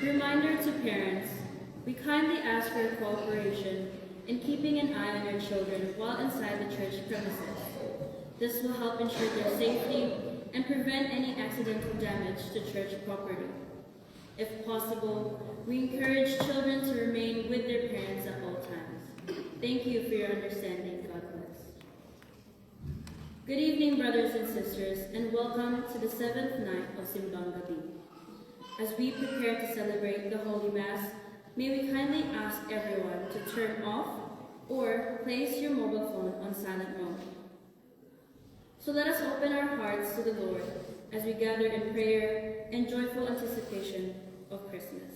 Reminder to parents, we kindly ask for your cooperation in keeping an eye on your children while inside the church premises. This will help ensure their safety and prevent any accidental damage to church property. If possible, we encourage children to remain with their parents at all times. Thank you for your understanding. God bless. Good evening, brothers and sisters, and welcome to the 7th night of Simbang Gabi. As we prepare to celebrate the Holy Mass, may we kindly ask everyone to turn off or place your mobile phone on silent mode. So let us open our hearts to the Lord as we gather in prayer and joyful anticipation of Christmas.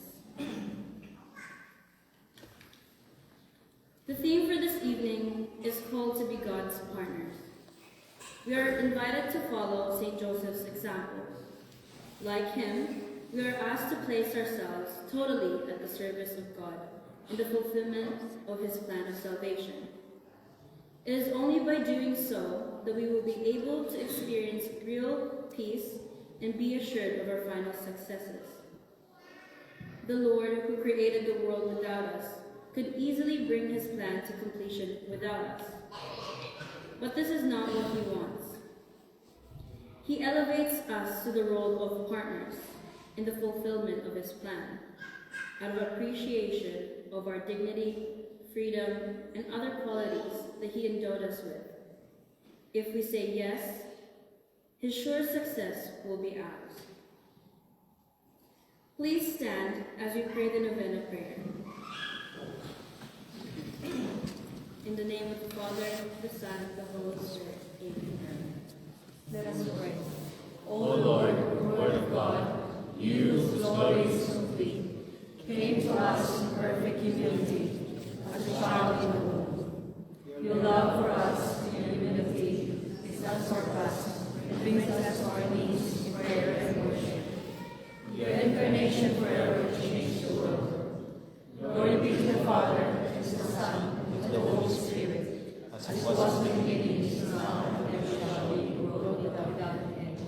The theme for this evening is called to be God's partners. We are invited to follow St. Joseph's example. Like him, we are asked to place ourselves totally at the service of God in the fulfillment of his plan of salvation. It is only by doing so that we will be able to experience real peace and be assured of our final successes. The Lord, who created the world without us, could easily bring his plan to completion without us. But this is not what he wants. He elevates us to the role of partners in the fulfillment of his plan, out of appreciation of our dignity, freedom, and other qualities that he endowed us with. If we say yes, his sure success will be ours. Please stand as we pray the novena prayer. In the name of the Father, the Son, and the Holy Spirit. Amen. Let us pray. O Lord, Word of God, you whose glory is complete, came to us in perfect humility as a child in the womb. Your love for us in humility is unsurpassed and brings us to our knees in prayer and worship. Your incarnation forever changed the world. Glory be to the Father, and to the Son, and to the Holy Spirit, as it was in the beginning, is now, and ever shall be, world without end.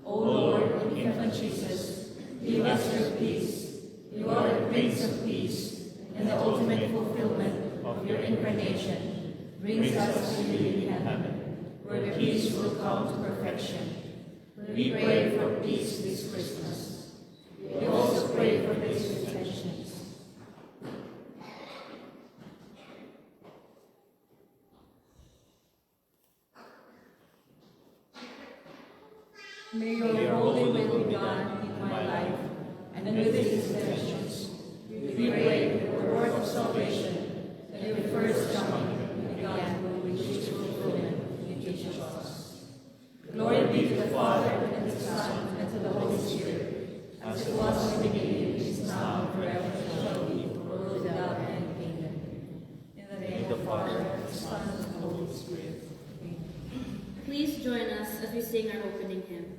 O Lord, infant Jesus, give us your peace. You are the Prince of Peace, and the ultimate fulfillment of your incarnation brings us to you in heaven, where peace will come to perfection. We pray for peace this Christmas. We also pray for these intentions. May your holy will be done in my life and with these intentions. We pray for the word of salvation that your first coming began will reach fulfillment in each of us. Glory be to the Father, and to the Son, and to the Holy Spirit, as it was in the beginning, is now, and forever shall be, world without end. Amen. In the name of the Father, and the Son, and the Holy Spirit. Amen. Please join us as we sing our opening hymn.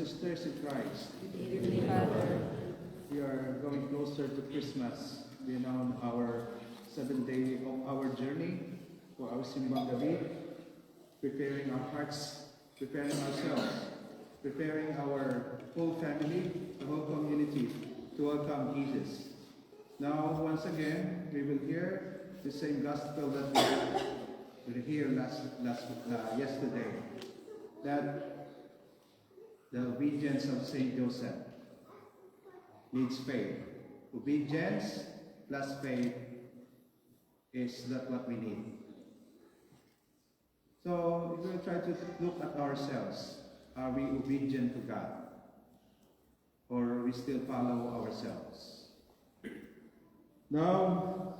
sisters in Christ, Heavenly Father, we are going closer to Christmas. We are now on our 7th day of our journey for our Simbang Gabi, preparing our hearts, preparing ourselves, preparing our whole family, the whole community to welcome Jesus. Now, once again, we will hear the same gospel that we heard yesterday, that the obedience of Saint Joseph needs faith. Obedience plus faith is that what we need. So we will try to look at ourselves. Are we obedient to God? Or we still follow ourselves? Now,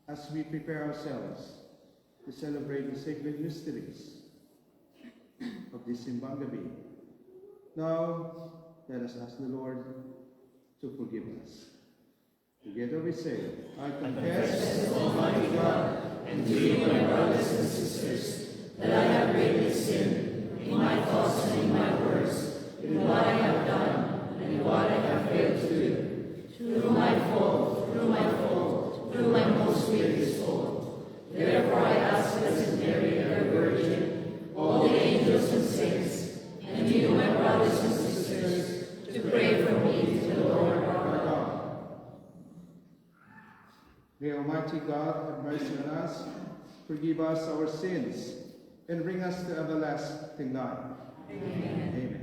as we prepare ourselves to celebrate the sacred mysteries of this Simbang Gabi, now let us ask the Lord to forgive us. Together we say, I confess, Almighty God, and to you, my brothers and sisters, that I have greatly sinned in my thoughts and in my words, in what I have done and in what I have failed to do, through my fault, through my most grievous fault. Therefore I ask Blessed Mary, ever Virgin, all the angels and saints, and you, my brothers and sisters, to pray for me to the Lord our God. May Almighty God have mercy on us, forgive us our sins, and bring us to everlasting life. Amen. Amen.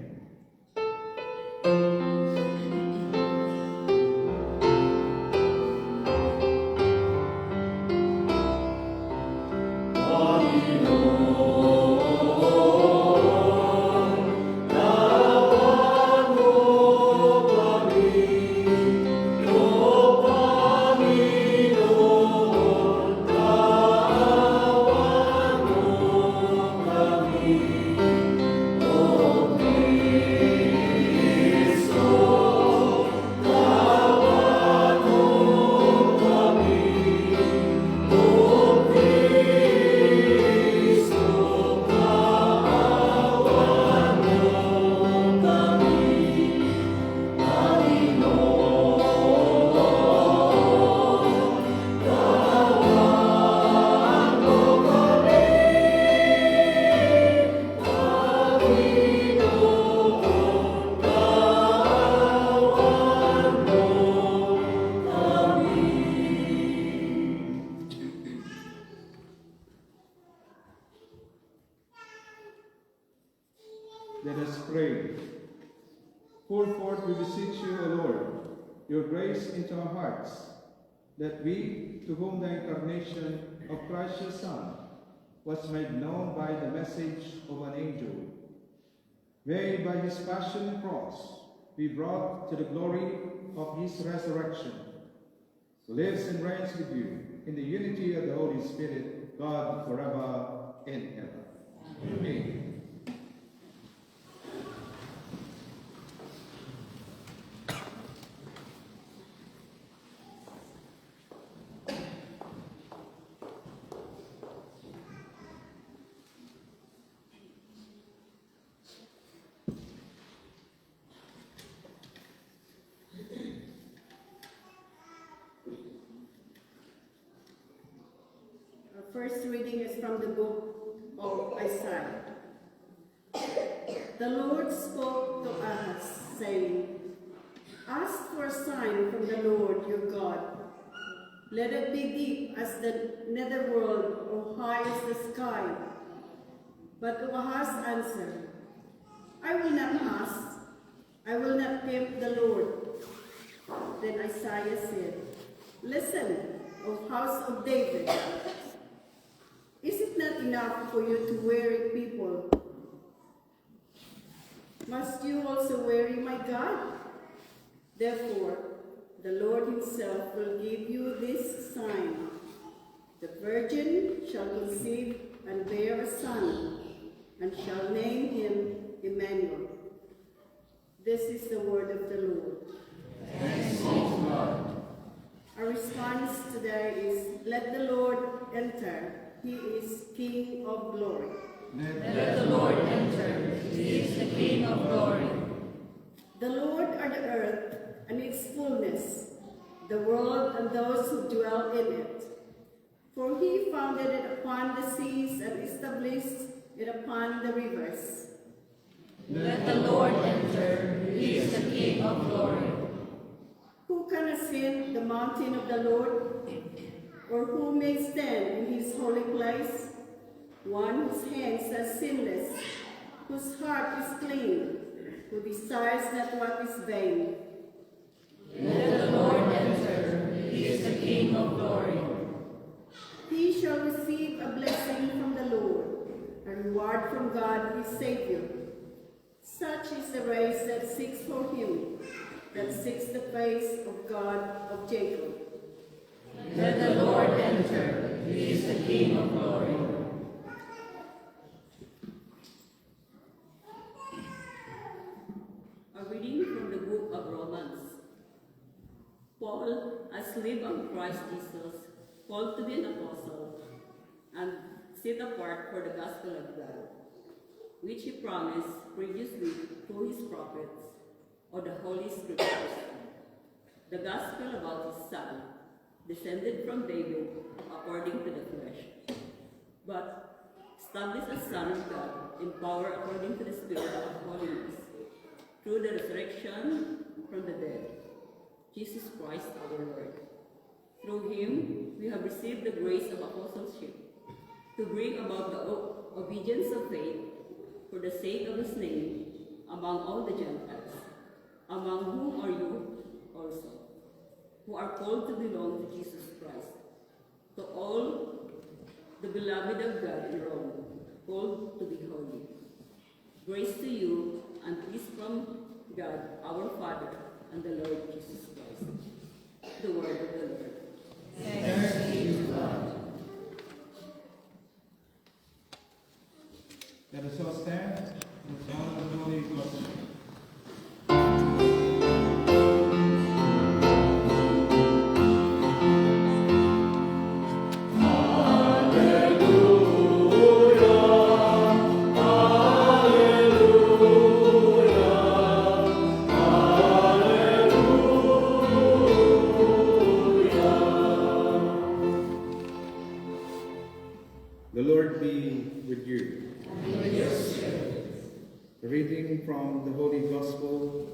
Let us pray. Pour forth, we beseech you, O Lord, your grace into our hearts, that we, to whom the incarnation of Christ your Son was made known by the message of an angel, may by his passion and cross be brought to the glory of his resurrection, who lives and reigns with you in the unity of the Holy Spirit, God, forever and ever. Amen. First reading is from the book of Isaiah. The Lord spoke to Ahaz, saying, Ask for a sign from the Lord your God. Let it be deep as the netherworld or high as the sky. But Ahaz answered, I will not ask. I will not tempt the Lord. Then Isaiah said, Listen, O house of David. Is it not enough for you to weary people? Must you also weary my God? Therefore, the Lord himself will give you this sign. The virgin shall conceive and bear a son, and shall name him Emmanuel. This is the word of the Lord. Thanks be to God. Our response today is, Let the Lord enter. He is King of glory. Let the Lord enter. He is the King of glory. The Lord are the earth and its fullness, the world and those who dwell in it. For he founded it upon the seas and established it upon the rivers. Let the Lord enter. He is the King of glory. Who can ascend the mountain of the Lord? Or who may stand in his holy place? One whose hands are sinless, whose heart is clean, who desires not what is vain. Let the Lord enter. He is the King of glory. He shall receive a blessing from the Lord, a reward from God his Savior. Such is the race that seeks for him, that seeks the face of God of Jacob. Let the Lord enter. He is the King of glory. A reading from the book of Romans. Paul, a slave of Christ Jesus, called to be an apostle, and set apart for the gospel of God, which he promised previously through his prophets or the Holy Scriptures, the gospel about his Son, descended from David according to the flesh, but established as Son of God in power according to the Spirit of holiness, through the resurrection from the dead, Jesus Christ our Lord. Through him we have received the grace of apostleship, to bring about the obedience of faith for the sake of his name among all the Gentiles, among whom are you also, who are called to belong to Jesus Christ. To all the beloved of God in Rome, called to be holy. Grace to you and peace from God our Father and the Lord Jesus Christ. The word of the Lord. Thanks be to God. Let us all stand and sound the Holy Gospel. The Lord be with you. A reading from the Holy Gospel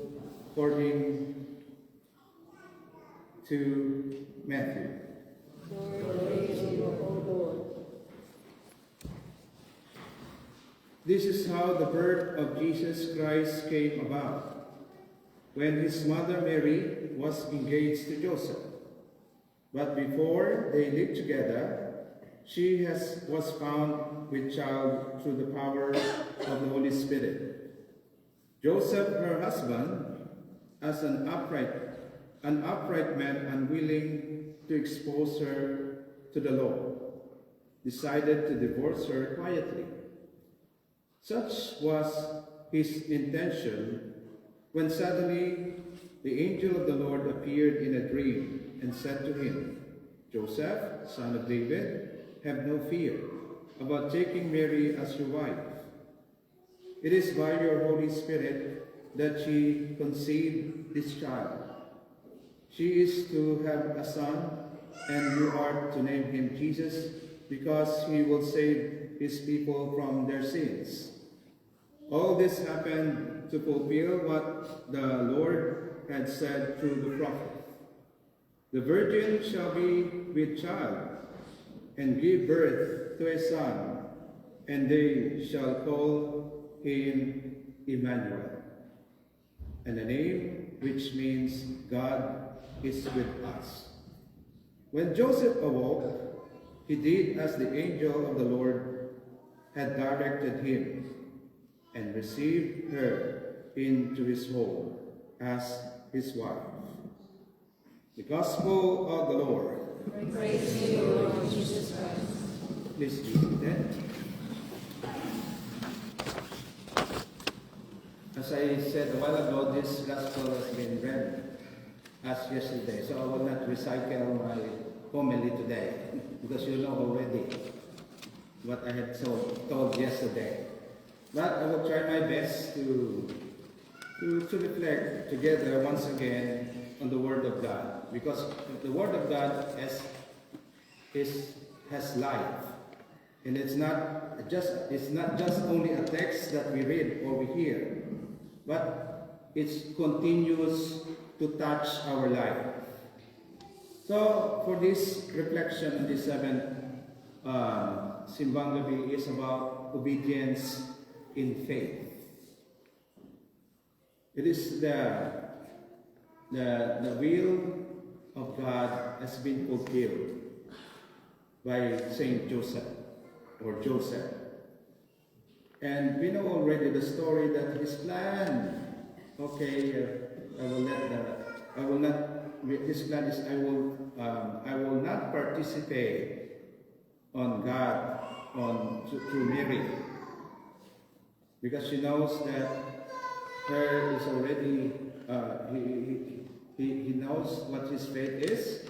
according to Matthew. This is how the birth of Jesus Christ came about. When his mother Mary was engaged to Joseph, but before they lived together, she was found with child through the power of the Holy Spirit. Joseph, her husband, as an upright man unwilling to expose her to the law, decided to divorce her quietly. Such was his intention when suddenly the angel of the Lord appeared in a dream and said to him, "Joseph, son of David, have no fear about taking Mary as your wife. It is by your Holy Spirit that she conceived this child. She is to have a son, and you are to name him Jesus, because he will save his people from their sins." All this happened to fulfill what the Lord had said through the prophet. "The virgin shall be with child and give birth to a son, and they shall call him Emmanuel, and a name which means God is with us." When Joseph awoke, he did as the angel of the Lord had directed him, and received her into his home as his wife. The Gospel of the Lord. Praise to you, Lord Jesus Christ. Please be seated. As I said a while ago, this Gospel has been read as yesterday, so I will not recycle my homily today, because you know already what I had told yesterday. But I will try my best to reflect together once again on the Word of God, because the Word of God has life, and it's not just only a text that we read or we hear, but it continues to touch our life. So for this reflection on this seventh Simbang Gabi is about obedience in faith. It is the will of God has been fulfilled by Saint Joseph or Joseph. And we know already the story that his plan, his plan is I will not participate on God, through Mary, because she knows that her is already, he knows what his fate is.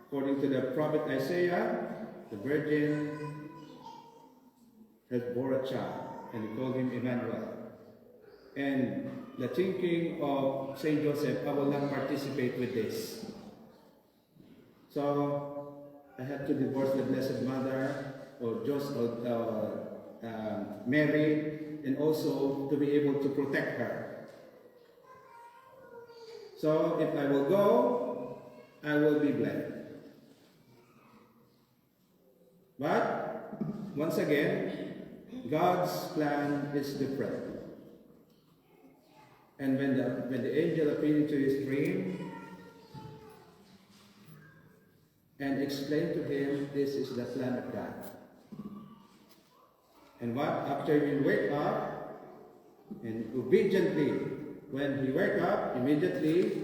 According to the prophet Isaiah, the virgin has bore a child, and he called him Emmanuel. And the thinking of Saint Joseph, I will not participate with this. So I had to divorce the Blessed Mother, or Mary, and also to be able to protect her. So if I will go, I will be blamed. But once again, God's plan is different. And when the angel appeared to his dream and explained to him, this is the plan of God. And what? After he wake up, and obediently, when he wake up, immediately,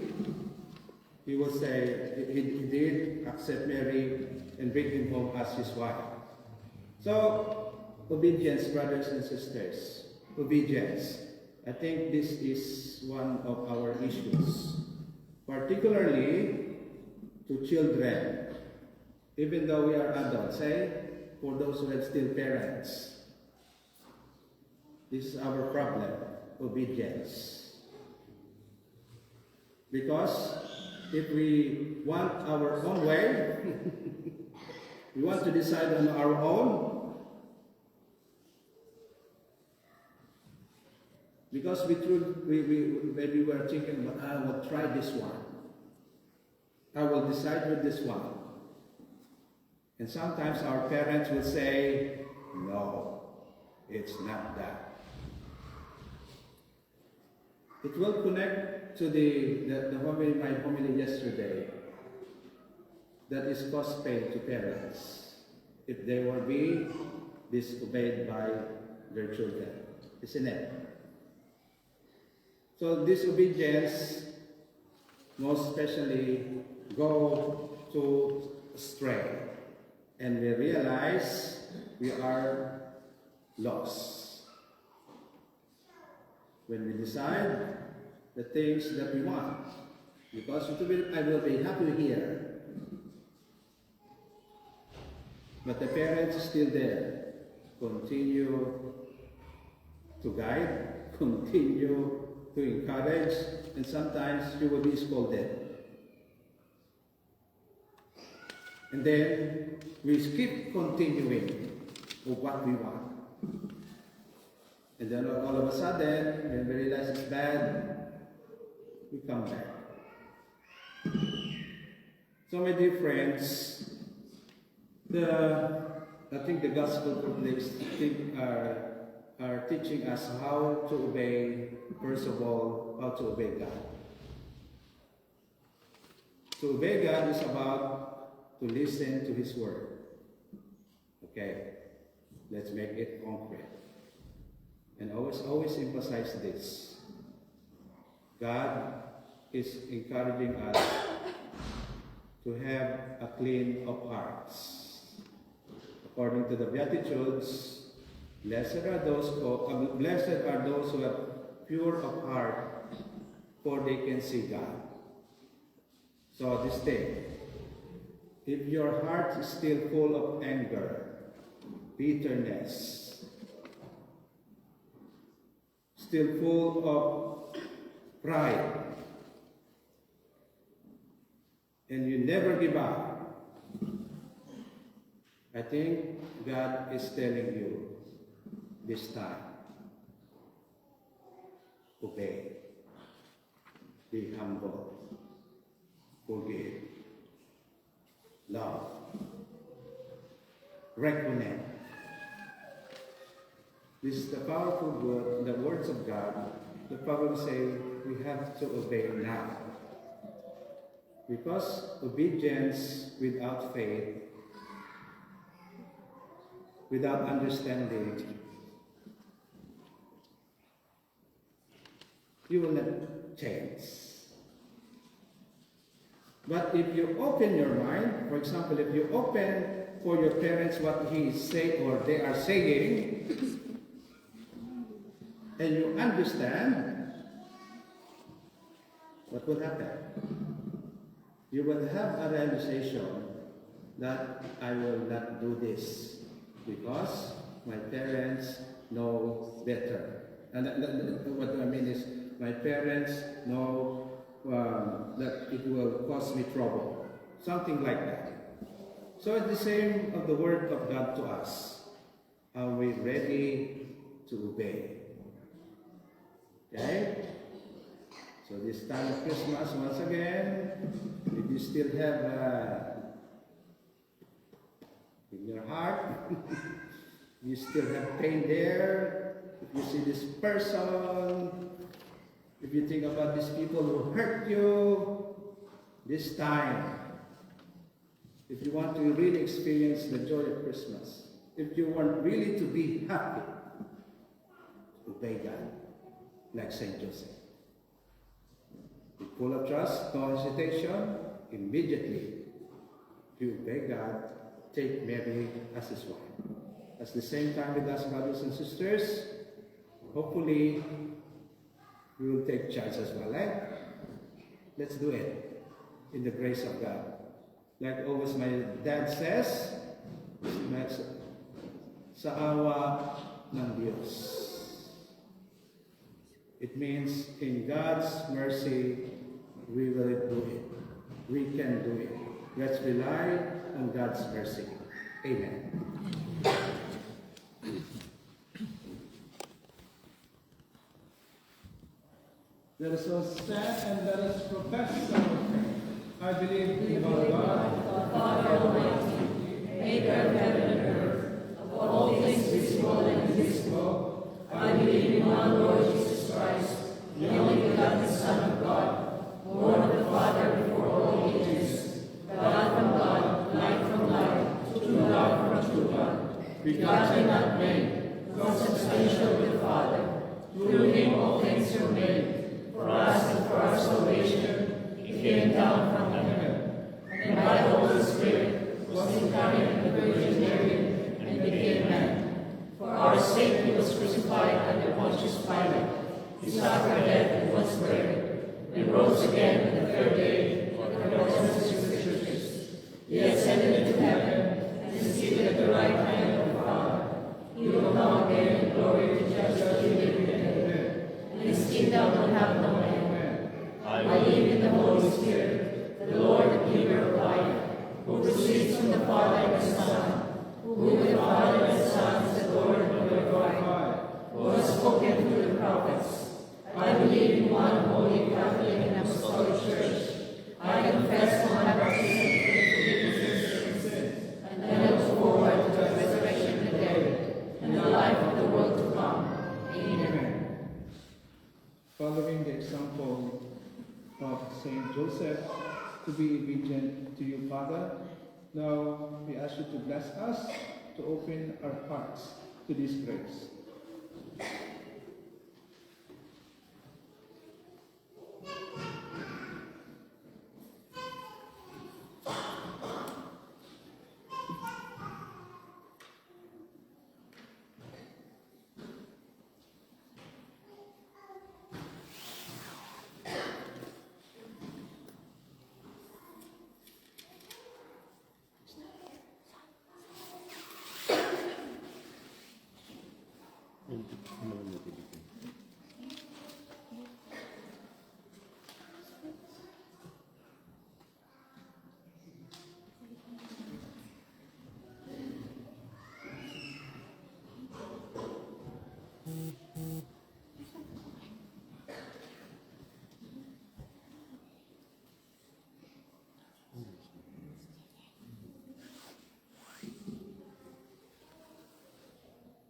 he will say, he did accept Mary and bring him home as his wife. So, obedience, brothers and sisters, obedience. I think this is one of our issues, particularly to children, even though we are adults, for those who have still parents. This is our problem, obedience. Because if we want our own way, we want to decide on our own, because maybe we are thinking, but I will try this one. I will decide with this one. And sometimes our parents will say, no, it's not that. It will connect to my homily yesterday, that is cause pain to parents if they will be disobeyed by their children, isn't it? So disobedience most especially go to stray, and we realize we are lost. When we decide the things that we want, because I will be happy here, but the parents is still there, continue to guide, continue to encourage, and sometimes you will be scolded. And then we keep continuing with what we want. And then all of a sudden, when we realize it's bad, we come back. So my dear friends, I think the gospel proclaims are teaching us how to obey, first of all, how to obey God. To obey God is about to listen to His word. Okay, let's make it concrete. And always emphasize this. God is encouraging us to have a clean of hearts. According to the Beatitudes, blessed are those who are pure of heart, for they can see God. So this day, if your heart is still full of anger, bitterness, still full of pride, and you never give up, I think God is telling you this time, obey, be humble, forgive, love, reconnect. This is the powerful word, the words of God. The Bible says we have to obey now. Because obedience without faith, without understanding, you will not change. But if you open your mind, for example, if you open for your parents what he is saying or they are saying, and you understand, what will happen? You will have a realization that I will not do this because my parents know better. And what I mean is, my parents know that it will cause me trouble. Something like that. So it's the same of the word of God to us. Are we ready to obey? Okay? So this time of Christmas, once again, if you still have in your heart, you still have pain there, if you see this person, if you think about these people who hurt you, this time, if you want to really experience the joy of Christmas, if you want really to be happy, obey God, like Saint Joseph. Be full of trust, no hesitation, immediately you obey God, take Mary as his wife. At the same time with us, brothers and sisters, hopefully we will take charge as well, right? Let's do it in the grace of God. Like always my dad says, sa awa ng Diyos. It means in God's mercy, we will do it. We can do it. Let's rely on God's mercy. Amen. Let us all stand and let us profess our faith. I believe in one God, Father Almighty, maker of heaven and earth, of all things visible and invisible. I believe in one Lord Jesus Christ, the only begotten Son of God, born of the Father before all ages, God from God, light from light, true God from true God, begotten not made, consubstantial with the Father. Through him all things were made. For us and for our salvation, he came down from heaven, and by the Holy Spirit was incarnate in the Virgin Mary, and became man. For our sake he was crucified under Pontius Pilate. He suffered death and was buried, and rose again on the third day, according to the Scriptures. He ascended into heaven, and is seated at the right hand of the Father. He will come again in glory to judge the living and the dead, and his kingdom will have no end. I believe in the Holy Spirit, the Lord, the giver of life, who proceeds from the Father and the Son, who with the Father and the Son is adored and glorified, who has spoken through the prophets. I believe in one holy Catholic and Apostolic Church. I confess one baptism for the forgiveness of sins, and I look forward to the resurrection of the dead and the life of the world to come. Amen. Following the example of Saint Joseph, to be obedient to you, Father, now we ask you to bless us to open our hearts to this grace.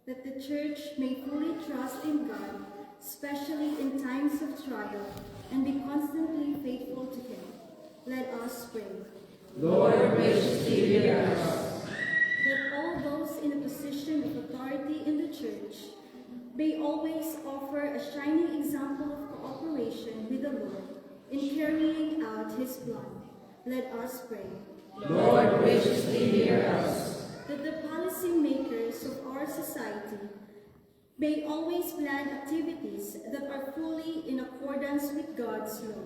That the Church may fully trust in God, especially in times of trial, and be constantly faithful to Him. Let us pray. Lord, graciously hear us. That all those in a position of authority in the Church may always offer a shining example of cooperation with the Lord in carrying out His plan. Let us pray. Lord, graciously hear us. That the policy makers of our society may always plan activities that are fully in accordance with God's law.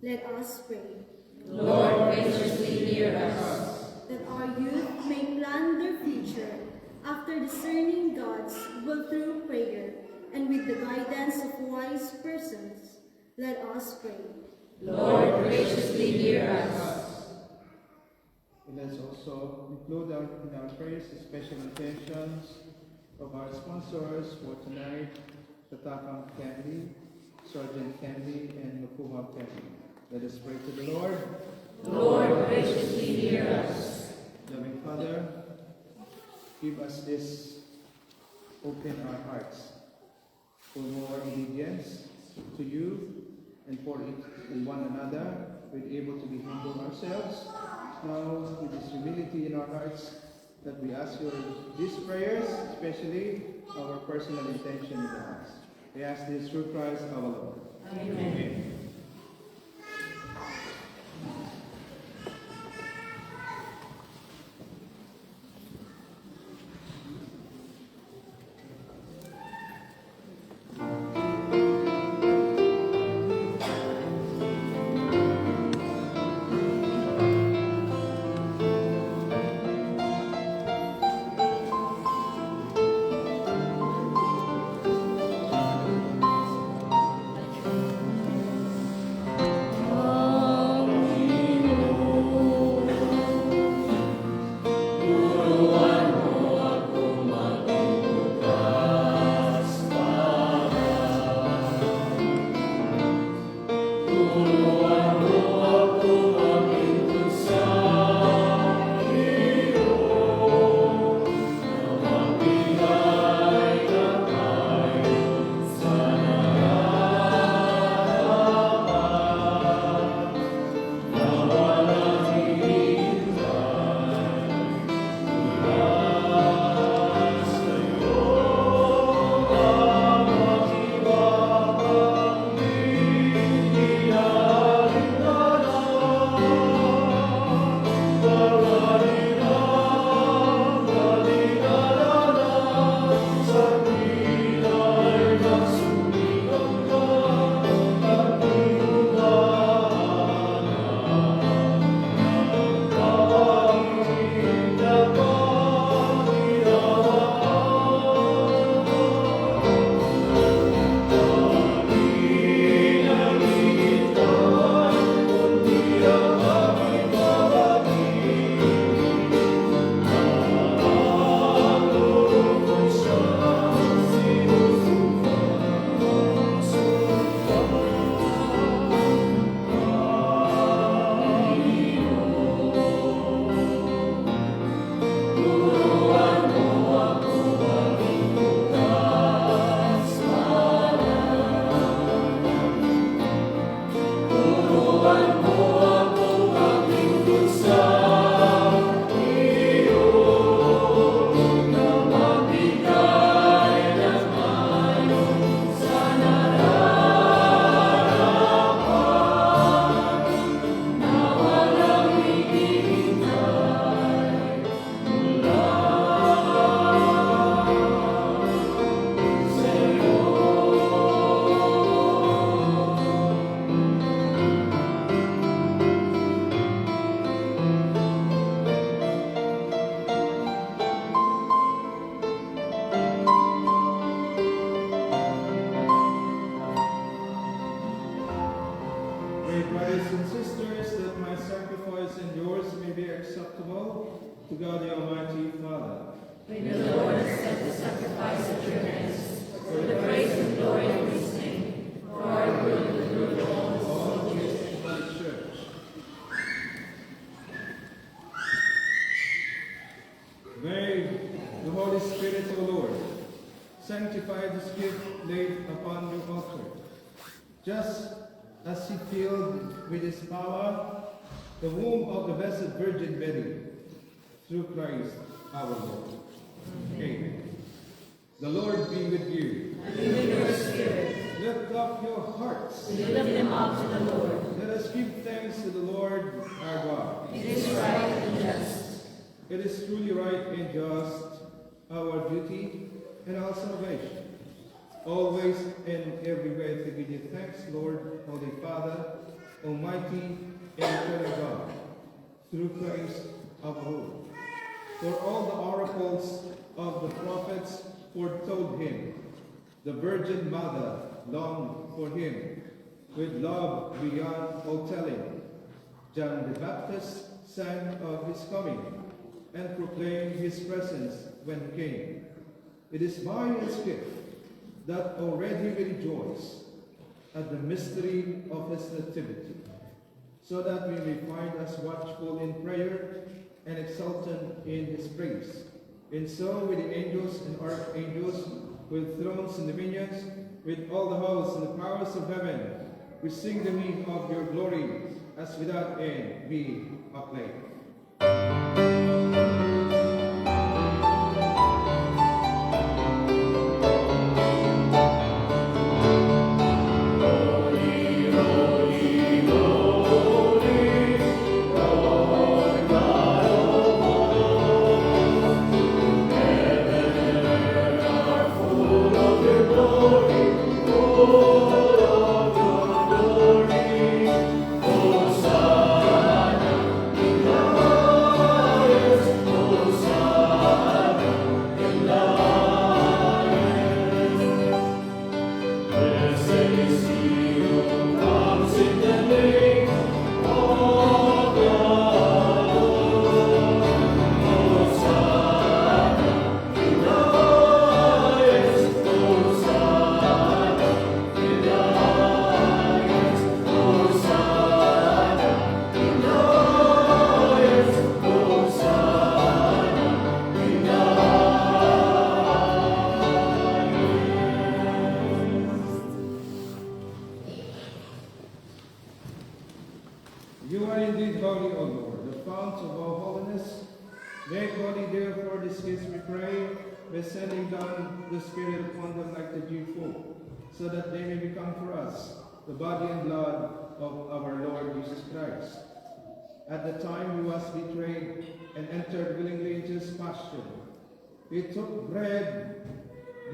Let us pray. Lord, graciously hear us. That our youth may plan their future after discerning God's will through prayer and with the guidance of wise persons. Let us pray. Lord, graciously hear us. And let's also include in our prayers the special intentions of our sponsors for tonight, the Takam family, Sergeant family, and Makuha family. Let us pray to the Lord. Lord, graciously hear us. Loving Father, give us this, open our hearts for more obedience to you and for one another. We're able to be humble ourselves. Now, with this humility in our hearts, that we ask you these prayers, especially our personal intention in the hearts. We ask this through Christ our Lord. Amen. sanctify this gift laid upon your altar, just as he filled with his power the womb of the Blessed Virgin Mary, through Christ our Lord. Amen. The Lord be with you. And with your spirit. Lift up your hearts. We lift them up to the Lord. Let us give thanks to the Lord our God. It is right and just. It is truly right and just, our duty and our salvation, always and everywhere to give you thanks, Lord, Holy Father, Almighty and eternal God, through Christ our Lord. For all the oracles of the prophets foretold him, the Virgin Mother longed for him, with love beyond all telling. John the Baptist sang of his coming, and proclaimed his presence when he came. It is by his gift that already we rejoice at the mystery of his nativity, so that we may find us watchful in prayer and exultant in his praise. And so with the angels and archangels, with thrones and dominions, with all the hosts and the powers of heaven, we sing the hymn of your glory, as without end we acclaim. You are indeed holy, O Lord, the fount of all holiness. Make holy, therefore, this gifts, we pray, by sending down the Spirit upon them like the dewfall, so that they may become for us the body and blood of our Lord Jesus Christ. At the time he was betrayed and entered willingly into his passion, he took bread,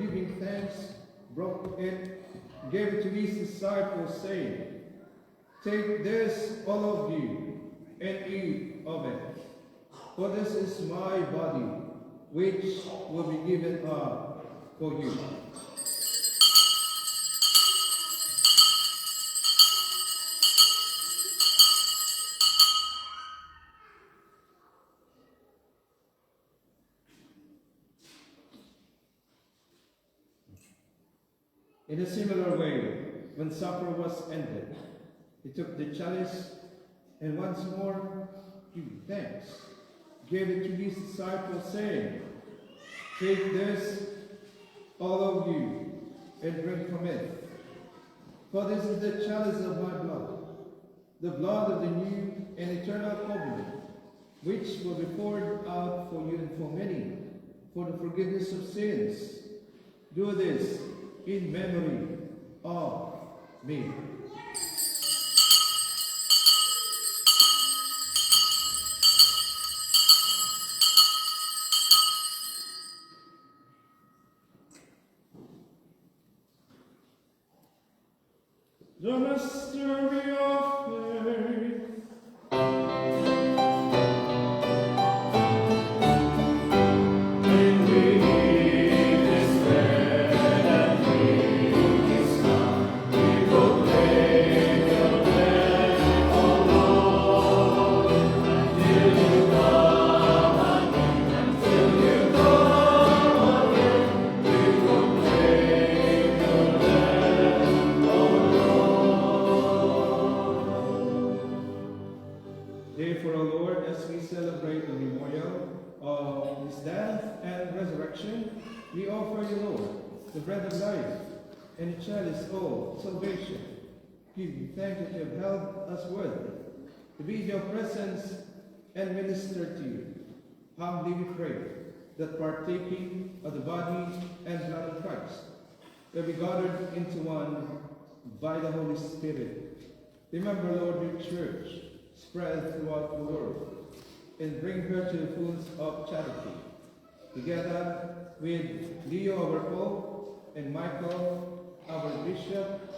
giving thanks, broke it, gave it to his disciples, saying, "Take this, all of you, and eat of it. For this is my body, which will be given up for you." In a similar way, when supper was ended, he took the chalice and once more giving thanks, gave it to his disciples, saying, "Take this, all of you, and drink from it. For this is the chalice of my blood, the blood of the new and eternal covenant, which will be poured out for you and for many, for the forgiveness of sins. Do this in memory of me." The mystery of faith. Therefore, O Lord, as we celebrate the memorial of his death and resurrection, we offer you, Lord, the bread of life, and the chalice all salvation. Give you thanks that you have held us worthy to be in your presence and minister to you. Humbly we pray that partaking of the body and blood of Christ will be gathered into one by the Holy Spirit. Remember, Lord, your church spread throughout the world, and bring her to the fullness of charity, together with Leo, our Pope, and Michael, our Bishop,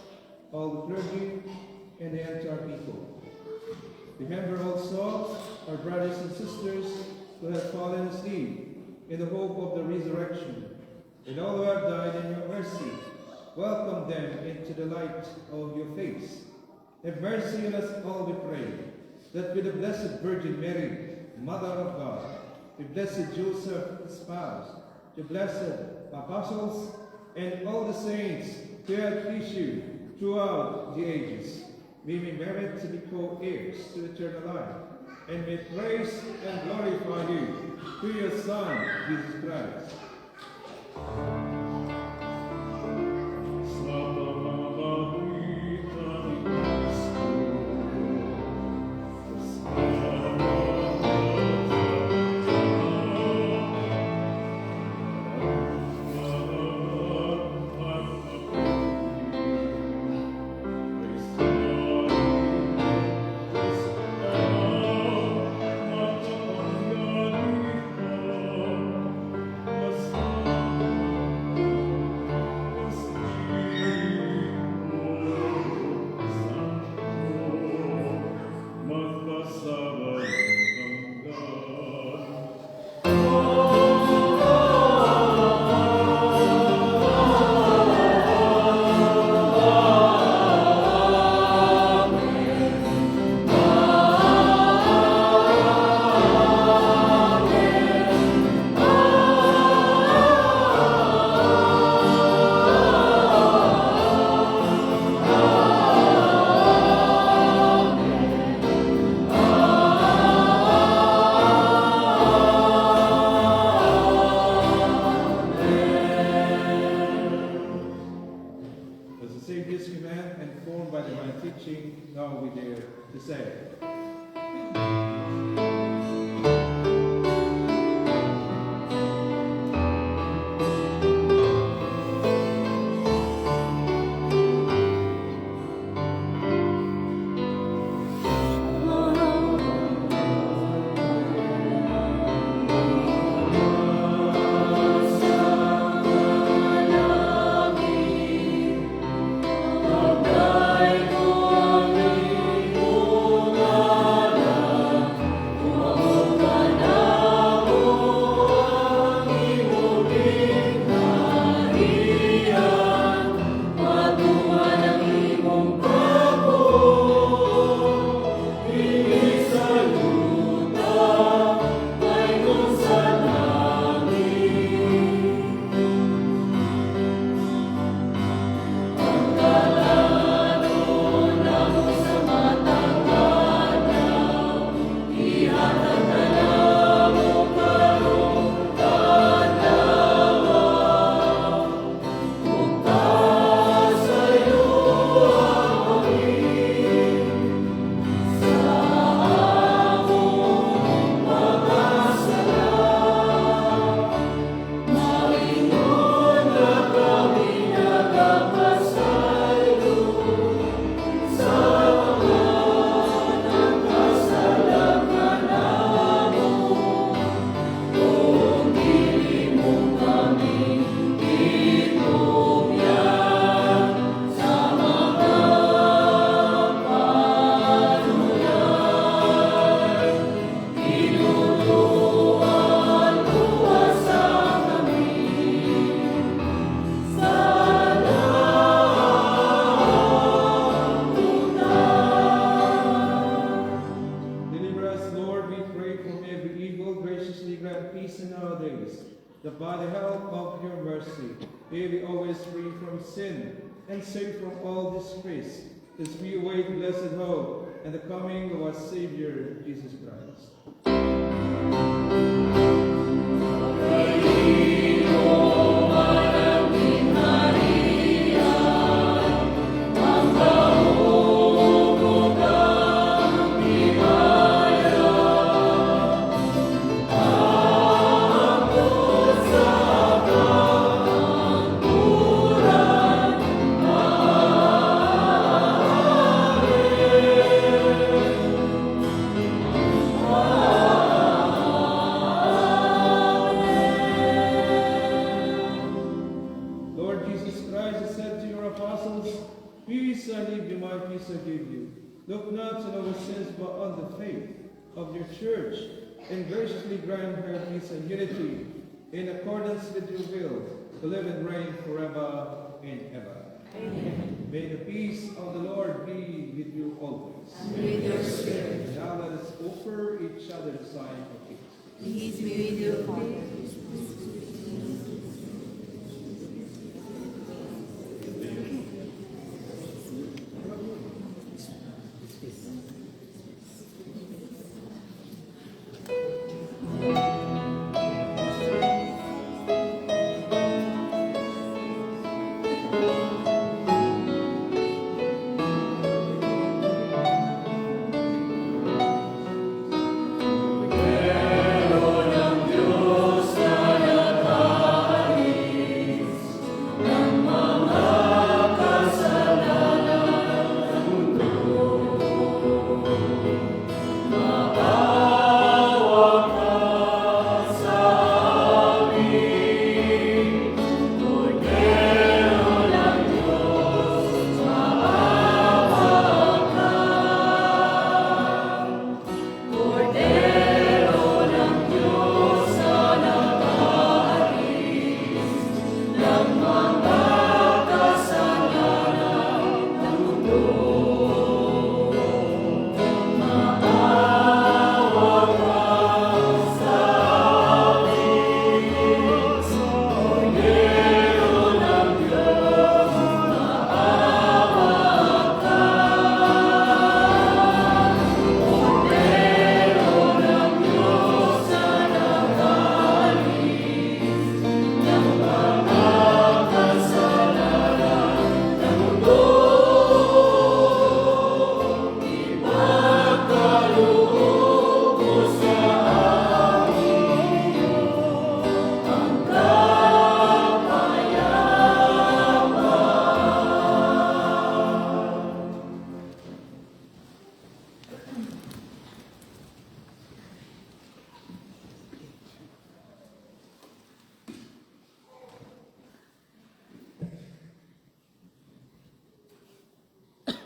all the clergy, and the entire people. Remember also our brothers and sisters who have fallen asleep in the hope of the resurrection, and all who have died in your mercy. Welcome them into the light of your face. Have mercy on us all, we pray, that with the Blessed Virgin Mary, Mother of God, the Blessed Joseph, his spouse, the blessed apostles, and all the saints who have issued throughout the ages, we may merit to be co-heirs to eternal life, and may praise and glorify you through your Son, Jesus Christ. Now we dare to say. That by the help of your mercy, may we always free from sin and safe from all disgrace, as we await blessed hope and the coming of our Savior, Jesus Christ. Maria, apostles, peace I leave you, my peace I give you. Look not on our sins, but on the faith of your church, and graciously grant her peace and unity, in accordance with your will, to live and reign forever and ever. Amen. May the peace of the Lord be with you always. And with your spirit. And now let us offer each other the sign of peace. Peace be with you, Father.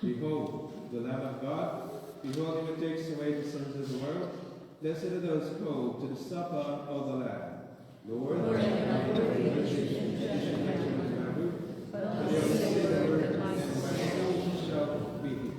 Behold, the Lamb of God. Behold him who takes away the sins of the world. Blessed are those called to the supper of the Lamb. Lord, I am not worthy that you should enter my roof, but only say the word, and my soul shall be healed.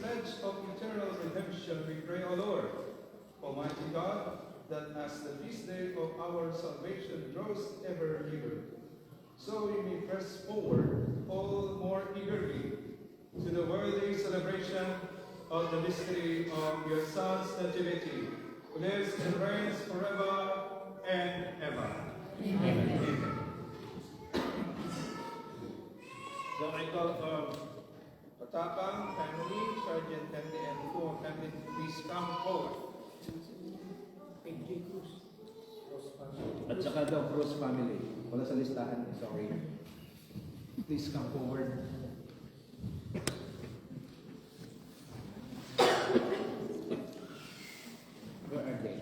pledge of eternal redemption, we pray, O Lord, Almighty God, that as the feast day of our salvation draws ever nearer, so we may press forward all more eagerly to the worthy celebration of the mystery of your Son's nativity, who lives and reigns forever and ever. Amen. So I call Patapang family, Sergeant family, and Full family, please come forward. At saka daw Cruz family. Wala sa listahan, sorry. Please come forward. Where are they?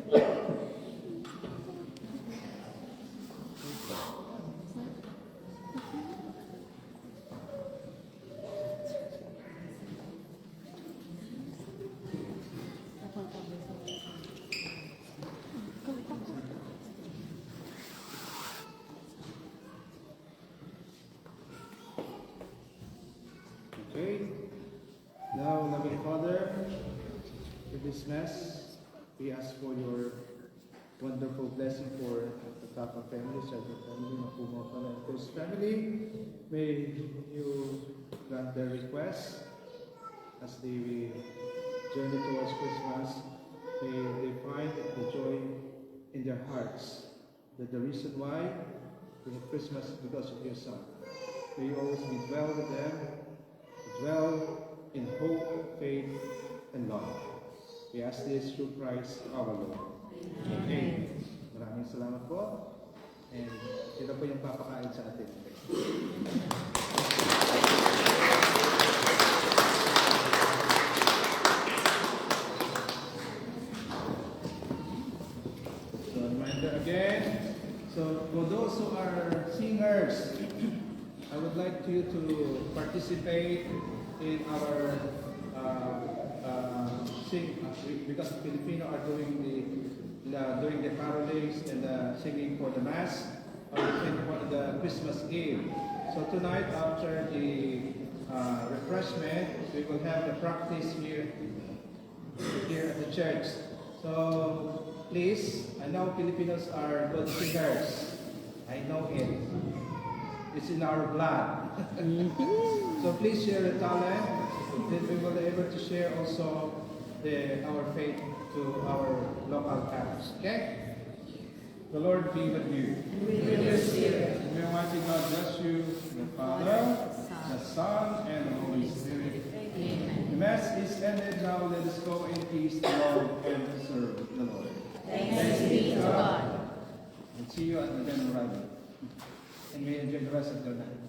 Okay. Now, loving Father, with this Mass, we ask for your wonderful blessing for the Tapa family, Sergeant family, Mapumo and Cruz family. May you grant their requests as they journey towards Christmas. May they find the joy in their hearts, that the reason why we have Christmas is because of your Son. May you always be dwell with them, dwell in hope, faith, and love. We ask this through Christ our Lord. Amen. Maraming salamat po. And ito po yung papakain sa atin. So reminder again. So for those who are singers, I would like you to participate in our sing, because Filipino are doing the carolings and the singing for the Mass for the Christmas Eve. So tonight, after the refreshment, we will have the practice here at the church. So please, I know Filipinos are good singers. I know it. It's in our blood. So please share the talent, that we will be able to share also our faith to our local camps. Okay? The Lord be with you. With your spirit. May Almighty God bless you, the Father, the Son, and the Holy Spirit. Amen. The Mass is ended. Now let us go in peace to love and serve the Lord. Thanks be to God. And see you at the general arrival. And may you enjoy the rest of your night.